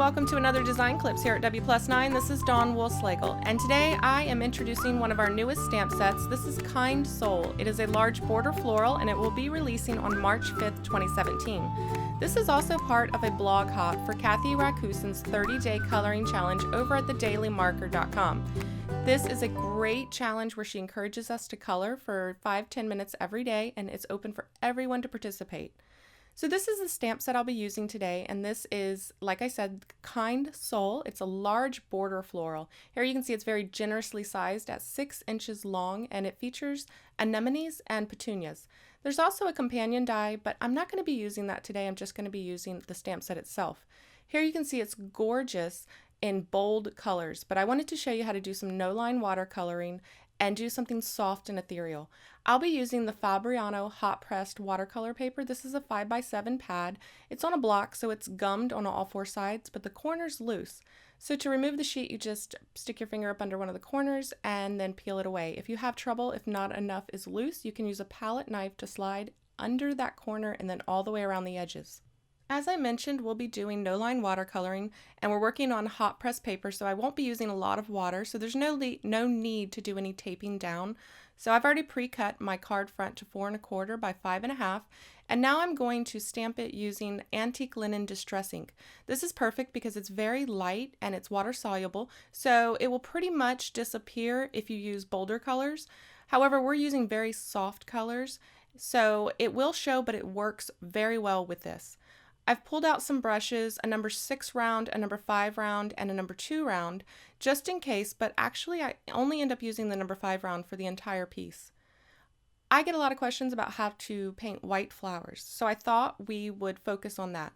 welcome to another Design Clips here at W+9. This is Dawn Woolslegel, and today I am introducing one of our newest stamp sets. This is Kind Soul. It is a large border floral, and it will be releasing on March 5th, 2017. This is also part of a blog hop for Kathy Rakusen's 30-day coloring challenge over at thedailymarker.com. This is a great challenge where she encourages us to color for 5-10 minutes every day, and it's open for everyone to participate. So this is the stamp set I'll be using today, and this is, like I said, Kind Soul. It's a large border floral. Here you can see it's very generously sized at 6 inches long, and it features anemones and petunias. There's also a companion die, but I'm not going to be using that today. I'm just going to be using the stamp set itself. Here you can see it's gorgeous in bold colors, but I wanted to show you how to do some no-line watercoloring and do something soft and ethereal. I'll be using the Fabriano hot pressed watercolor paper. This is a 5x7 pad. It's on a block, so it's gummed on all 4 sides, but the corner's loose. So to remove the sheet, you just stick your finger up under one of the corners and then peel it away. If you have trouble, if not enough is loose, you can use a palette knife to slide under that corner and then all the way around the edges. As I mentioned, we'll be doing no-line watercoloring, and we're working on hot press paper, so I won't be using a lot of water, so there's no need to do any taping down. So I've already pre-cut my card front to 4 1/4 by 5 1/2, and now I'm going to stamp it using antique linen distress ink. This is perfect because it's very light and it's water soluble, so it will pretty much disappear if you use bolder colors. However, we're using very soft colors, so it will show, but it works very well with this. I've pulled out some brushes, a number 6 round, a number 5 round, and a number 2 round, just in case, but actually I only end up using the number 5 round for the entire piece. I get a lot of questions about how to paint white flowers, so I thought we would focus on that.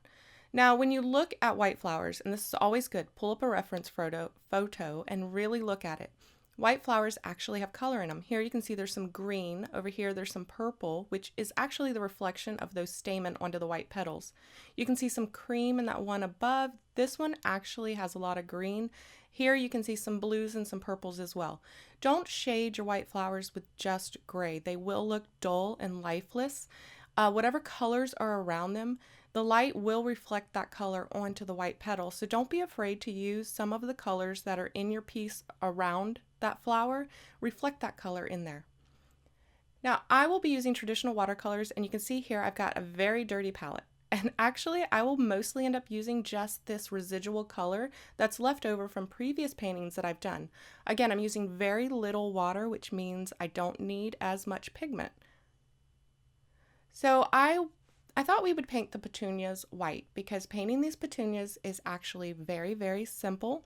Now, when you look at white flowers, and this is always good, pull up a reference photo and really look at it. White flowers actually have color in them. Here you can see there's some green. Over here there's some purple, which is actually the reflection of those stamen onto the white petals. You can see some cream in that one above. This one actually has a lot of green. Here you can see some blues and some purples as well. Don't shade your white flowers with just gray. They will look dull and lifeless. Whatever colors are around them, the light will reflect that color onto the white petal. So don't be afraid to use some of the colors that are in your piece around that flower. Reflect that color in there. Now I will be using traditional watercolors, and you can see here I've got a very dirty palette. And actually I will mostly end up using just this residual color that's left over from previous paintings that I've done. Again, I'm using very little water, which means I don't need as much pigment. So I thought we would paint the petunias white because painting these petunias is actually very, very simple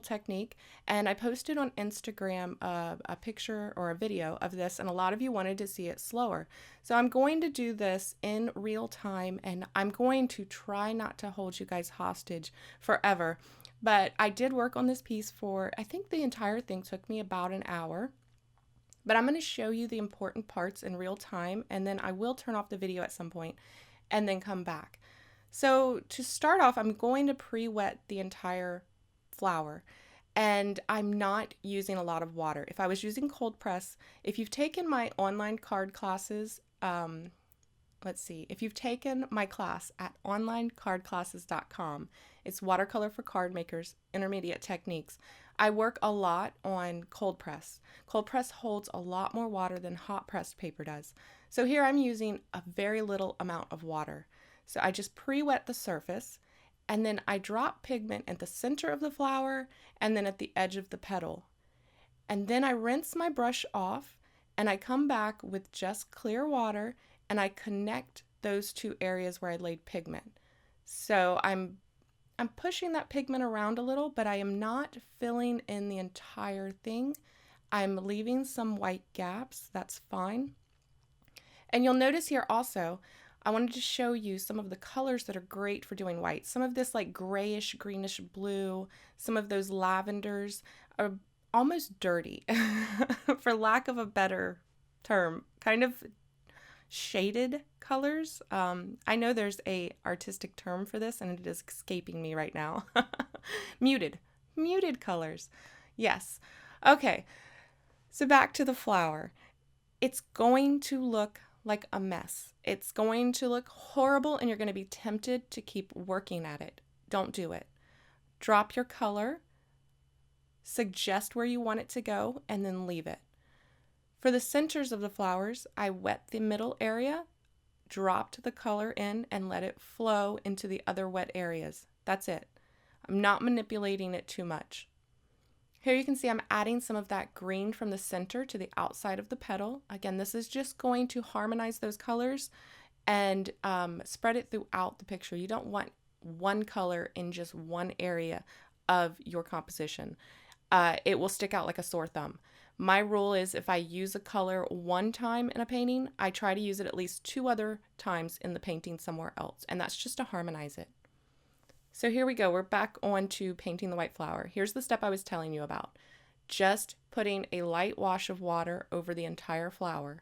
technique, and I posted on Instagram a picture or a video of this, and a lot of you wanted to see it slower. So I'm going to do this in real time, and I'm going to try not to hold you guys hostage forever, but I did work on this piece for, I think the entire thing took me about an hour. But I'm going to show you the important parts in real time, and then I will turn off the video at some point and then come back. So to start off, I'm going to pre-wet the entire flower, and I'm not using a lot of water. If I was using cold press, if you've taken my online card classes, if you've taken my class at onlinecardclasses.com, it's Watercolor for Card Makers, Intermediate Techniques. I work a lot on cold press. Cold press holds a lot more water than hot pressed paper does. So here I'm using a very little amount of water. So I just pre-wet the surface, and then I drop pigment at the center of the flower and then at the edge of the petal. And then I rinse my brush off, and I come back with just clear water, and I connect those 2 areas where I laid pigment. So I'm pushing that pigment around a little, but I am not filling in the entire thing. I'm leaving some white gaps. That's fine. And you'll notice here also, I wanted to show you some of the colors that are great for doing white. Some of this like grayish, greenish blue, some of those lavenders are almost dirty, for lack of a better term, kind of shaded colors. I know there's a artistic term for this, and it is escaping me right now. Muted colors. Yes. Okay. So back to the flower. It's going to look like a mess. It's going to look horrible, and you're going to be tempted to keep working at it. Don't do it. Drop your color, suggest where you want it to go, and then leave it. For the centers of the flowers, I wet the middle area, dropped the color in, and let it flow into the other wet areas. That's it. I'm not manipulating it too much. Here you can see I'm adding some of that green from the center to the outside of the petal. Again, this is just going to harmonize those colors and spread it throughout the picture. You don't want one color in just one area of your composition. It will stick out like a sore thumb. My rule is if I use a color one time in a painting, I try to use it at least 2 other times in the painting somewhere else, and that's just to harmonize it. So here we go. We're back on to painting the white flower. Here's the step I was telling you about. Just putting a light wash of water over the entire flower.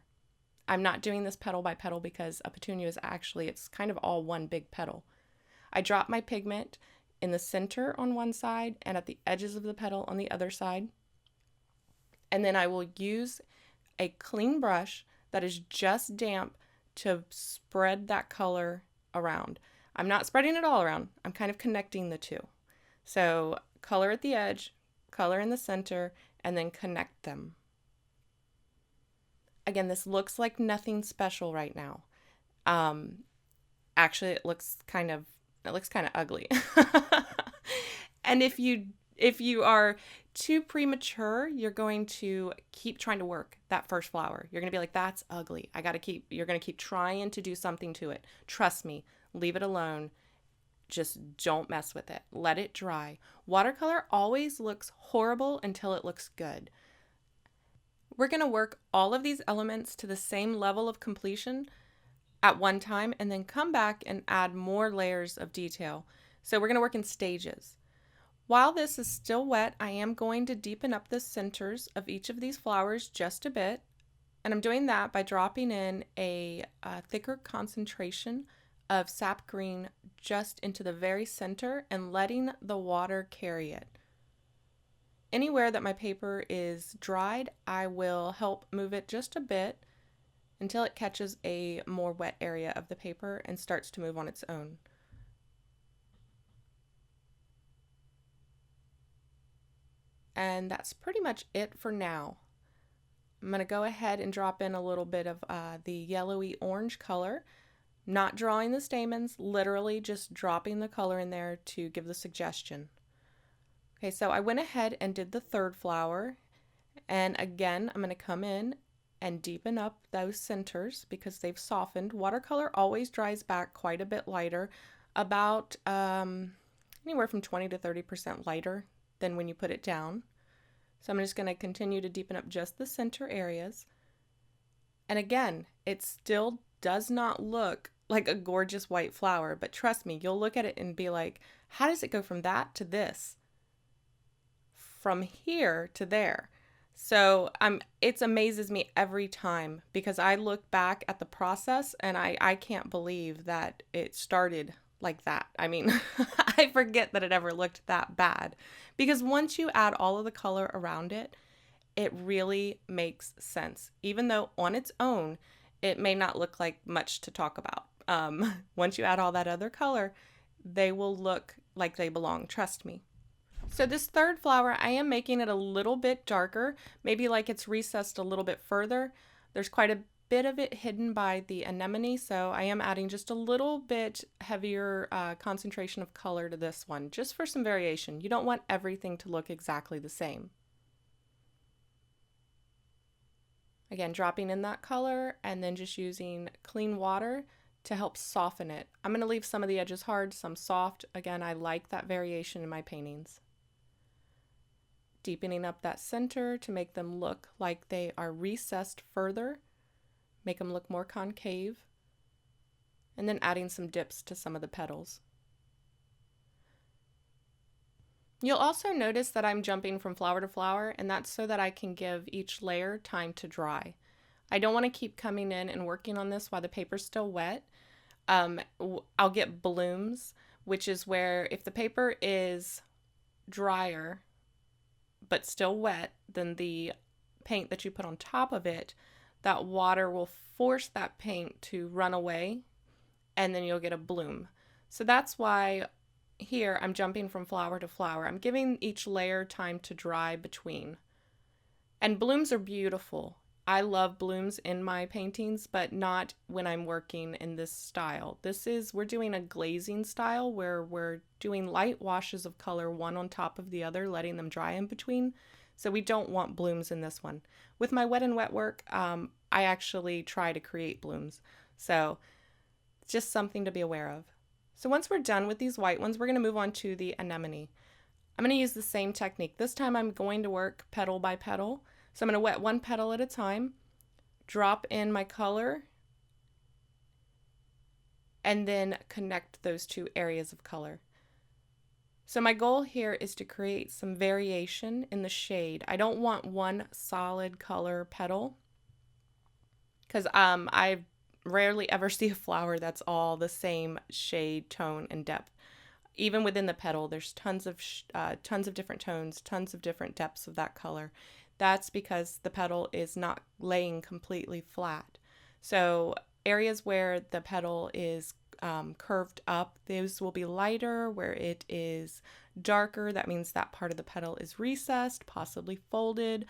I'm not doing this petal by petal because a petunia is actually, it's kind of all one big petal. I drop my pigment in the center on one side and at the edges of the petal on the other side. And then I will use a clean brush that is just damp to spread that color around. I'm not spreading it all around. I'm kind of connecting the two. So color at the edge, color in the center, and then connect them. Again, this looks like nothing special right now. Actually, it looks kind of ugly. And if you are too premature, you're going to keep trying to work that first flower. You're going to be like, that's ugly. You're going to keep trying to do something to it. Trust me, leave it alone. Just don't mess with it. Let it dry. Watercolor always looks horrible until it looks good. We're going to work all of these elements to the same level of completion at one time and then come back and add more layers of detail. So we're going to work in stages. While this is still wet, I am going to deepen up the centers of each of these flowers just a bit. And I'm doing that by dropping in a thicker concentration of sap green just into the very center and letting the water carry it. Anywhere that my paper is dried, I will help move it just a bit until it catches a more wet area of the paper and starts to move on its own. And that's pretty much it for now. I'm going to go ahead and drop in a little bit of the yellowy orange color. Not drawing the stamens, literally just dropping the color in there to give the suggestion. Okay, so I went ahead and did the third flower. And again, I'm going to come in and deepen up those centers because they've softened. Watercolor always dries back quite a bit lighter, about anywhere from 20 to 30% lighter than when you put it down. So I'm just going to continue to deepen up just the center areas. And again, it still does not look like a gorgeous white flower, but trust me, you'll look at it and be like, how does it go from that to this? From here to there. So it amazes me every time because I look back at the process and I can't believe that it started like that. I mean, I forget that it ever looked that bad because once you add all of the color around it, it really makes sense. Even though on its own, it may not look like much to talk about. Once you add all that other color, they will look like they belong. Trust me. So this third flower, I am making it a little bit darker, maybe like it's recessed a little bit further. There's quite a bit of it hidden by the anemone, so I am adding just a little bit heavier concentration of color to this one, just for some variation. You don't want everything to look exactly the same. Again, dropping in that color and then just using clean water to help soften it. I'm going to leave some of the edges hard, some soft. Again, I like that variation in my paintings. Deepening up that center to make them look like they are recessed further, make them look more concave, and then adding some dips to some of the petals. You'll also notice that I'm jumping from flower to flower, and that's so that I can give each layer time to dry. I don't want to keep coming in and working on this while the paper's still wet. I'll get blooms, which is where if the paper is drier but still wet, then the paint that you put on top of it, that water will force that paint to run away, and then you'll get a bloom. So that's why here I'm jumping from flower to flower. I'm giving each layer time to dry between. And blooms are beautiful. I love blooms in my paintings, but not when I'm working in this style. We're doing a glazing style where we're doing light washes of color one on top of the other, letting them dry in between. So we don't want blooms in this one. With my wet and wet work, I actually try to create blooms. So it's just something to be aware of. So once we're done with these white ones, we're going to move on to the anemone. I'm going to use the same technique. This time I'm going to work petal by petal. So I'm going to wet one petal at a time, drop in my color, and then connect those two areas of color. So my goal here is to create some variation in the shade. I don't want one solid color petal because I rarely ever see a flower that's all the same shade, tone, and depth. Even within the petal, there's tons of different tones, tons of different depths of that color. That's because the petal is not laying completely flat. So areas where the petal is curved up, those will be lighter. Where it is darker, that means that part of the petal is recessed, possibly folded.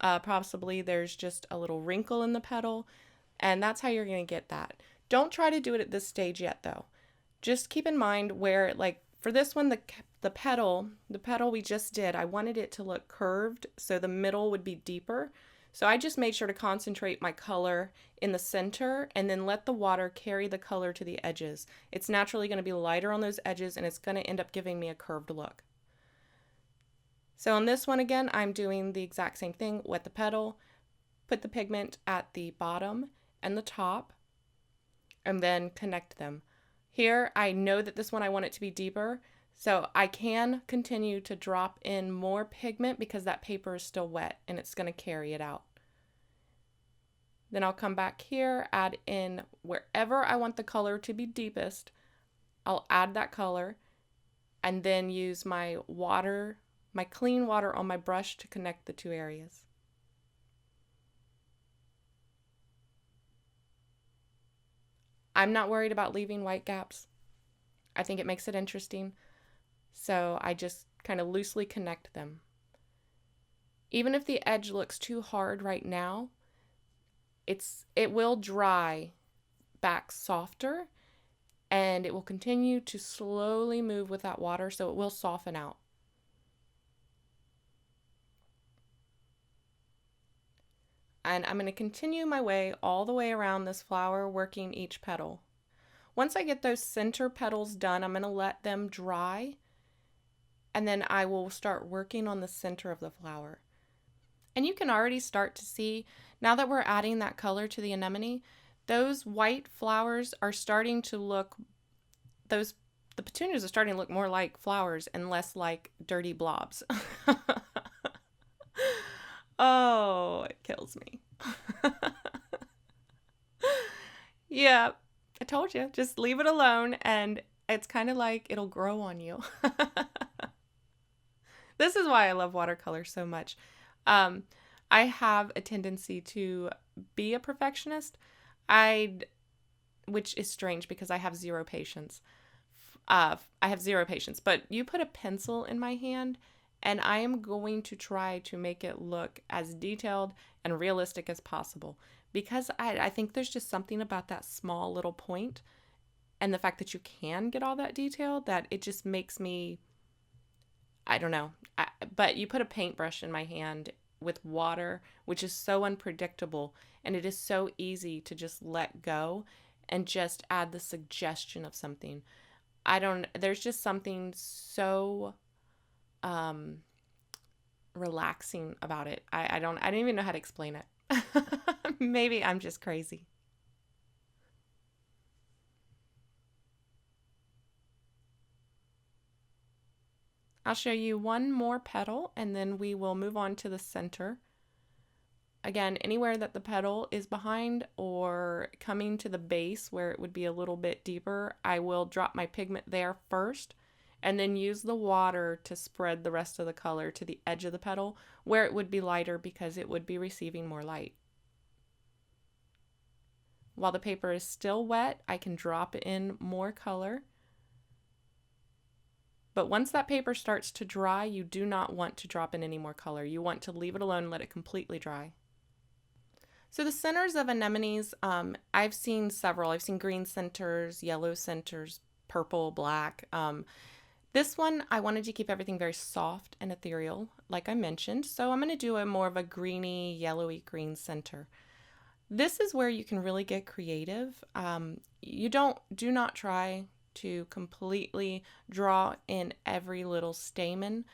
Possibly there's just a little wrinkle in the petal. And that's how you're going to get that. Don't try to do it at this stage yet, though. Just keep in mind where, like for this one, the petal we just did, I wanted it to look curved, so the middle would be deeper. So I just made sure to concentrate my color in the center and then let the water carry the color to the edges. It's naturally going to be lighter on those edges, and it's going to end up giving me a curved look. So on this one, again, I'm doing the exact same thing. Wet the petal, put the pigment at the bottom and the top, and then connect them. Here, I know that this one I want it to be deeper, so I can continue to drop in more pigment because that paper is still wet and it's going to carry it out. Then I'll come back here, add in wherever I want the color to be deepest. I'll add that color and then use my water, my clean water on my brush to connect the two areas. I'm not worried about leaving white gaps. I think it makes it interesting. So I just kind of loosely connect them. Even if the edge looks too hard right now, it will dry back softer, and it will continue to slowly move with that water, so it will soften out. And I'm going to continue my way all the way around this flower, working each petal. Once I get those center petals done, I'm going to let them dry, and then I will start working on the center of the flower. And you can already start to see, now that we're adding that color to the anemone, those white flowers are starting to look, the petunias are starting to look more like flowers and less like dirty blobs. Oh, it kills me. Yeah, I told you, just leave it alone and it's kind of like it'll grow on you. This is why I love watercolor so much. I have a tendency to be a perfectionist, which is strange because I have zero patience. But you put a pencil in my hand and I am going to try to make it look as detailed and realistic as possible because I think there's just something about that small little point and the fact that you can get all that detail that it just makes me, I don't know. But you put a paintbrush in my hand with water, which is so unpredictable, and it is so easy to just let go and just add the suggestion of something. There's just something so relaxing about it. I don't even know how to explain it. Maybe I'm just crazy. I'll show you one more petal and then we will move on to the center. Again, anywhere that the petal is behind or coming to the base where it would be a little bit deeper, I will drop my pigment there first and then use the water to spread the rest of the color to the edge of the petal where it would be lighter because it would be receiving more light. While the paper is still wet, I can drop in more color. But once that paper starts to dry, you do not want to drop in any more color. You want to leave it alone and let it completely dry. So the centers of anemones, I've seen several. I've seen green centers, yellow centers, purple, black. This one, I wanted to keep everything very soft and ethereal, like I mentioned. So I'm going to do a more of a greeny, yellowy green center. This is where you can really get creative. Do not try to completely draw in every little stamen.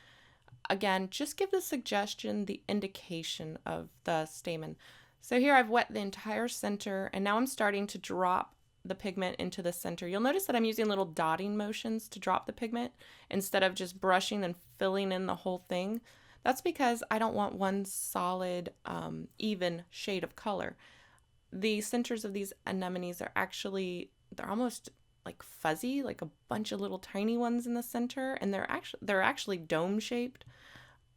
Again, just give the suggestion, the indication of the stamen. So here I've wet the entire center, and now I'm starting to drop the pigment into the center. You'll notice that I'm using little dotting motions to drop the pigment instead of just brushing and filling in the whole thing. That's because I don't want one solid, even shade of color. The centers of these anemones are actually, they're almost like fuzzy, like a bunch of little tiny ones in the center, and they're actually dome shaped.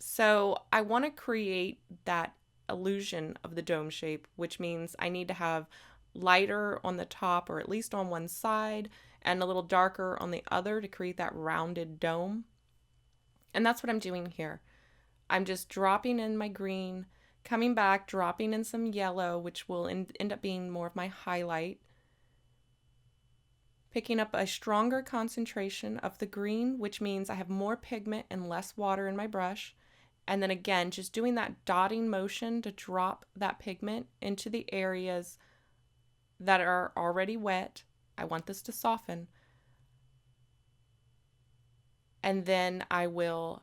So I want to create that illusion of the dome shape, which means I need to have lighter on the top, or at least on one side, and a little darker on the other to create that rounded dome. And that's what I'm doing here. I'm just dropping in my green, coming back, dropping in some yellow, which will end up being more of my highlight, picking up a stronger concentration of the green, which means I have more pigment and less water in my brush. And then again, just doing that dotting motion to drop that pigment into the areas that are already wet. I want this to soften. And then I will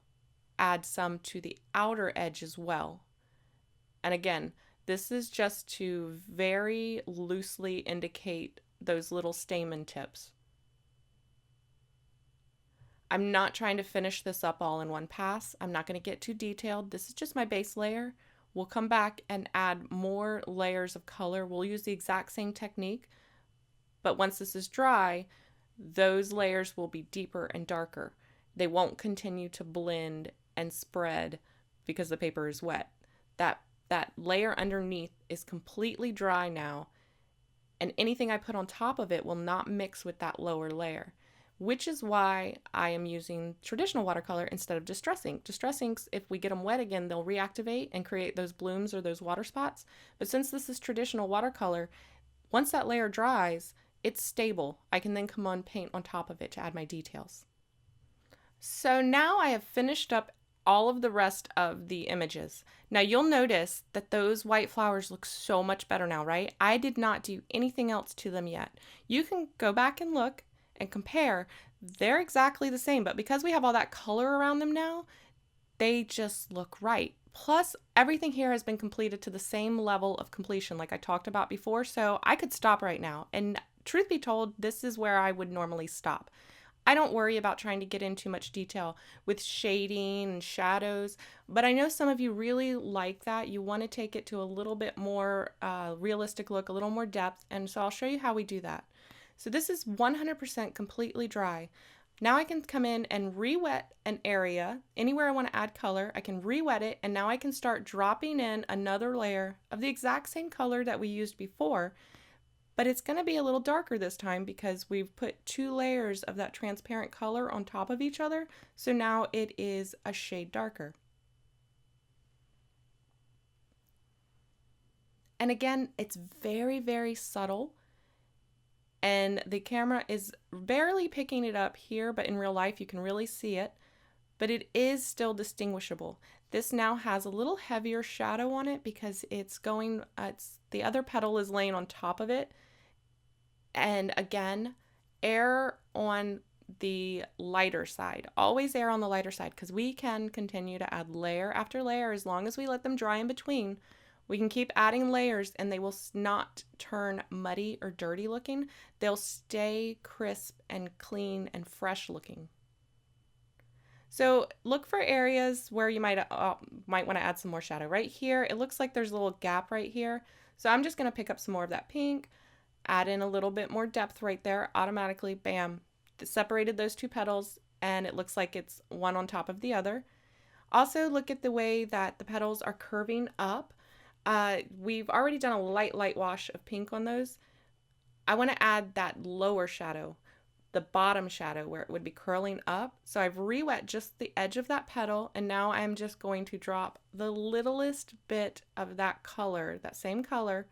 add some to the outer edge as well. And again, this is just to very loosely indicate those little stamen tips. I'm not trying to finish this up all in one pass. I'm not going to get too detailed. This is just my base layer. We'll come back and add more layers of color. We'll use the exact same technique, but once this is dry, those layers will be deeper and darker. They won't continue to blend and spread because the paper is wet. That layer underneath is completely dry now, and anything I put on top of it will not mix with that lower layer, which is why I am using traditional watercolor instead of distress ink. Distress inks, if we get them wet again, they'll reactivate and create those blooms or those water spots. But since this is traditional watercolor, once that layer dries, it's stable. I can then come on paint on top of it to add my details. So now I have finished up all of the rest of the images. Now you'll notice that those white flowers look so much better now, right? I did not do anything else to them yet. You can go back and look and compare. They're exactly the same, but because we have all that color around them now, they just look right. Plus, everything here has been completed to the same level of completion like I talked about before, so I could stop right now. And truth be told, this is where I would normally stop. I don't worry about trying to get in too much detail with shading and shadows, but I know some of you really like that. You want to take it to a little bit more realistic look, a little more depth, and so I'll show you how we do that. So this is 100% completely dry. Now I can come in and re-wet an area. Anywhere I want to add color, I can re-wet it, and now I can start dropping in another layer of the exact same color that we used before, but it's going to be a little darker this time because we've put 2 layers of that transparent color on top of each other, so now it is a shade darker. And again, it's very, very subtle, and the camera is barely picking it up here, but in real life you can really see it, but it is still distinguishable. This now has a little heavier shadow on it because the other petal is laying on top of it. And again, err on the lighter side. Always err on the lighter side because we can continue to add layer after layer as long as we let them dry in between. We can keep adding layers and they will not turn muddy or dirty looking. They'll stay crisp and clean and fresh looking. So look for areas where you might want to add some more shadow. Right here, it looks like there's a little gap right here. So I'm just going to pick up some more of that pink, add in a little bit more depth right there. Automatically, bam, separated those 2 petals, and it looks like it's one on top of the other. Also, look at the way that the petals are curving up. We've already done a light wash of pink on those. I want to add that lower shadow. the bottom shadow where it would be curling up. So I've re-wet just the edge of that petal, and now I'm just going to drop the littlest bit of that color, that same color,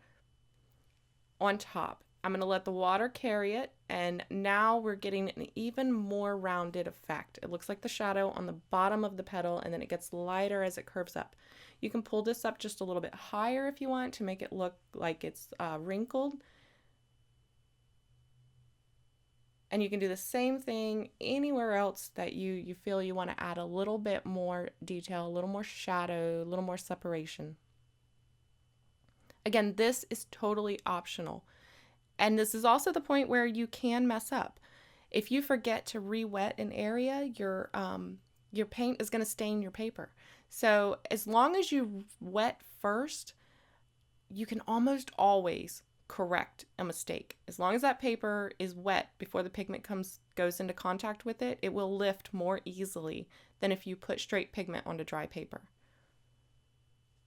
on top. I'm going to let the water carry it, and now we're getting an even more rounded effect. It looks like the shadow on the bottom of the petal, and then it gets lighter as it curves up. You can pull this up just a little bit higher if you want to make it look like it's wrinkled. And you can do the same thing anywhere else that you feel you want to add a little bit more detail, a little more shadow, a little more separation. Again, this is totally optional. And this is also the point where you can mess up. If you forget to re-wet an area, your paint is going to stain your paper. So as long as you wet first, you can almost always correct a mistake. As long as that paper is wet before the pigment goes into contact with it, it will lift more easily than if you put straight pigment onto dry paper.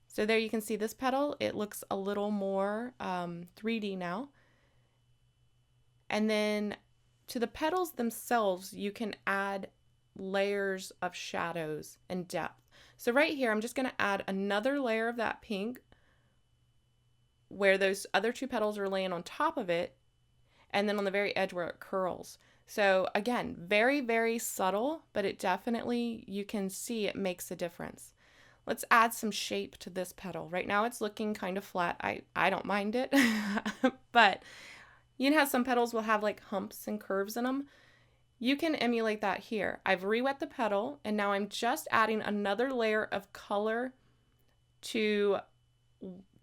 So there you can see this petal. It looks a little more 3D now. And then to the petals themselves, you can add layers of shadows and depth. So right here, I'm just going to add another layer of that pink where those other two petals are laying on top of it, and then on the very edge where it curls. So again, very, very subtle, but it definitely, you can see it makes a difference. Let's add some shape to this petal. Right now it's looking kind of flat. I don't mind it, but you know how some petals will have like humps and curves in them? You can emulate that here. I've re-wet the petal, and now I'm just adding another layer of color to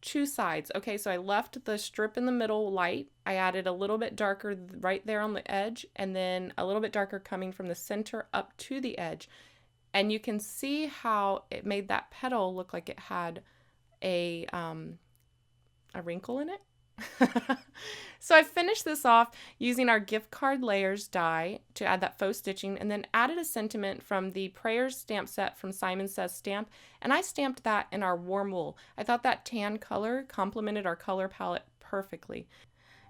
two sides. Okay, so I left the strip in the middle light. I added a little bit darker right there on the edge, and then a little bit darker coming from the center up to the edge. And you can see how it made that petal look like it had a wrinkle in it. So I finished this off using our gift card layers die to add that faux stitching, and then added a sentiment from the Prayers stamp set from Simon Says Stamp, and I stamped that in our warm wool. I thought that tan color complemented our color palette perfectly.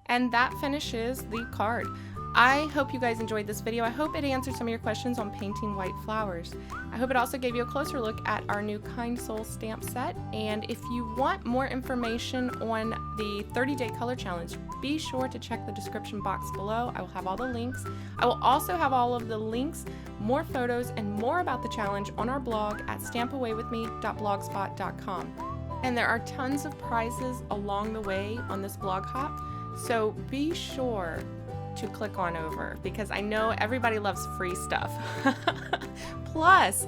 And that finishes the card. I hope you guys enjoyed this video. I hope it answered some of your questions on painting white flowers. I hope it also gave you a closer look at our new Kind Soul stamp set. And if you want more information on the 30-day color challenge, be sure to check the description box below. I will have all the links. I will also have all of the links, more photos, and more about the challenge on our blog at stampawaywithme.blogspot.com. And there are tons of prizes along the way on this blog hop, so be sure to click on over, because I know everybody loves free stuff. Plus,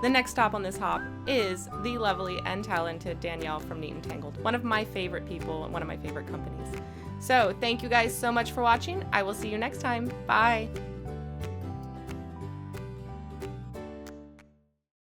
the next stop on this hop is the lovely and talented Danielle from Neat and Tangled, one of my favorite people and one of my favorite companies. So thank you guys so much for watching. I will see you next time. Bye.